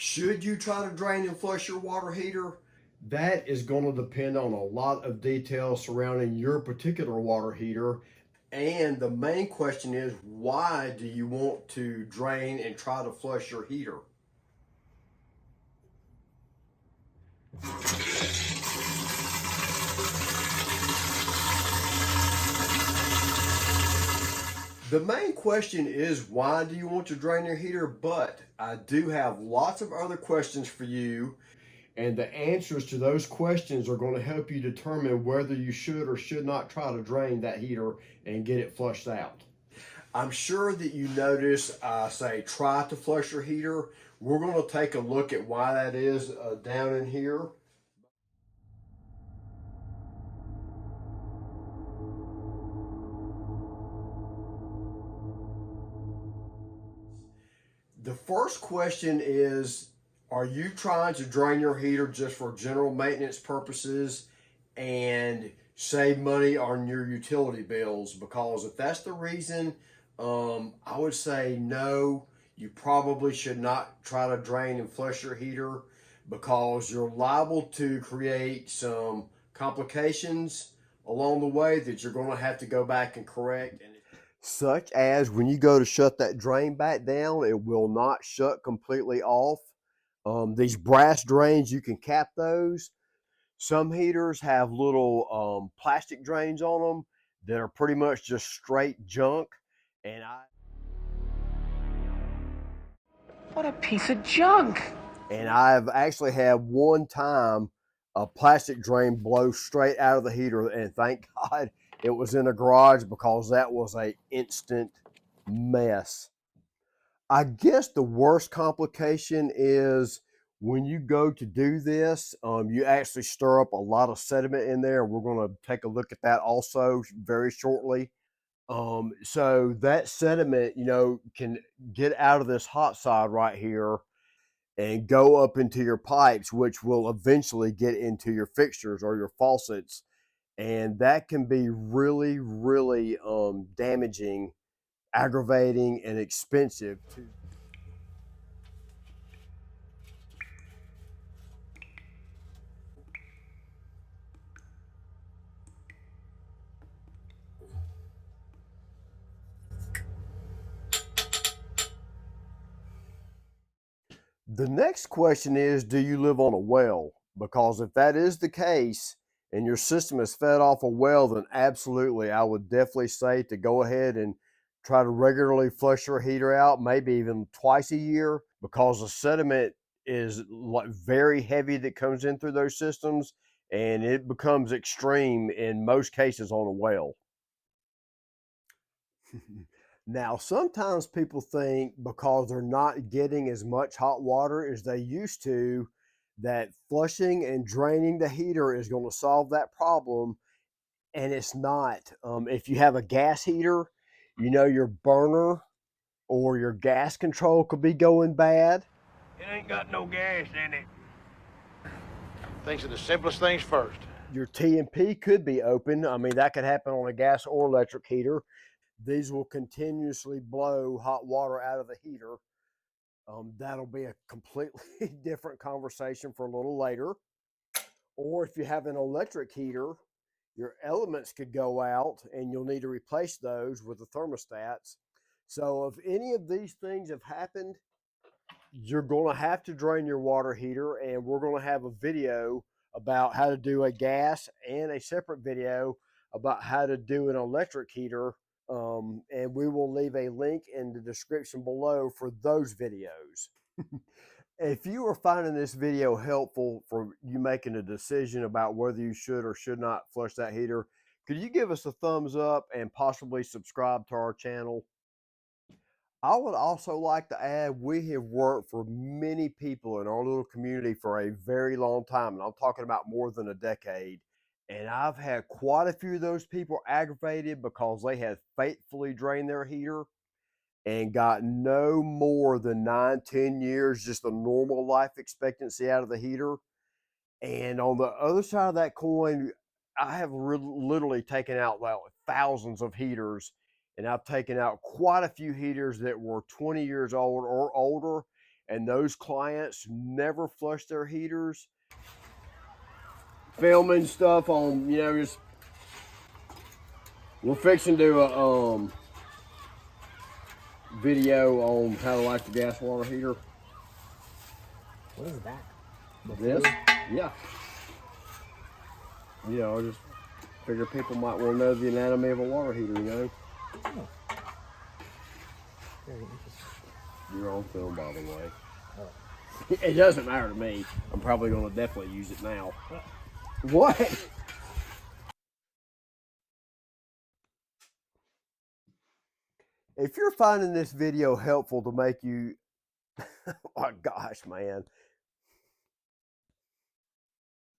Should you try to drain and flush your water heater? That is going to depend on a lot of details surrounding your particular water heater. And the main question is, why do you want to drain and try to flush your heater? The main question is, why do you want to drain your heater? But I do have lots of other questions for you. And the answers to those questions are going to help you determine whether you should or should not try to drain that heater and get it flushed out. I'm sure that you notice I say try to flush your heater. We're going to take a look at why that is down in here. The first question is, are you trying to drain your heater just for general maintenance purposes and save money on your utility bills? Because if that's the reason, I would say no, you probably should not try to drain and flush your heater, because you're liable to create some complications along the way that you're going to have to go back and correct. Such as when you go to shut that drain back down, it will not shut completely off. These brass drains, you can cap those. Some heaters have little plastic drains on them that are pretty much just straight junk. And What a piece of junk. I've actually had one time a plastic drain blow straight out of the heater, and thank God it was in a garage, because that was a instant mess. I guess the worst complication is when you go to do this, you actually stir up a lot of sediment in there. We're going to take a look at that also very shortly. So that sediment, can get out of this hot side right here and go up into your pipes, which will eventually get into your fixtures or your faucets. And that can be really, really damaging, aggravating, and expensive too. The next question is, do you live on a well? Because if that is the case and your system is fed off a well, then absolutely, I would definitely say to go ahead and try to regularly flush your heater out, maybe even twice a year, because the sediment is like very heavy that comes in through those systems, and it becomes extreme in most cases on a well. Now, sometimes people think because they're not getting as much hot water as they used to, that flushing and draining the heater is going to solve that problem, and it's not. If you have a gas heater, your burner or your gas control could be going bad. It ain't got no gas in it. Things are the simplest things first. Your T&P could be open. I mean, that could happen on a gas or electric heater. These will continuously blow hot water out of the heater. That'll be a completely different conversation for a little later. Or if you have an electric heater, your elements could go out and you'll need to replace those with the thermostats. So if any of these things have happened, you're going to have to drain your water heater, and we're going to have a video about how to do a gas and a separate video about how to do an electric heater. And we will leave a link in the description below for those videos. If you are finding this video helpful for you making a decision about whether you should or should not flush that heater, could you give us a thumbs up and possibly subscribe to our channel? I would also like to add, we have worked for many people in our little community for a very long time, and I'm talking about more than a decade. And I've had quite a few of those people aggravated because they had faithfully drained their heater and got no more than 9-10 years, just a normal life expectancy out of the heater. And on the other side of that coin, I have literally taken out like thousands of heaters, and I've taken out quite a few heaters that were 20 years old or older, and those clients never flush their heaters. Filming stuff on, you know, just we're fixing to do a video on how to light the gas water heater. What is that? This? Yeah. You know, I just figure people might want to know the anatomy of a water heater, you know? Oh. Very interesting. You're on film, by the way. Oh. It doesn't matter to me. I'm probably going to definitely use it now. What? If you're finding this video helpful to make you, oh gosh, man,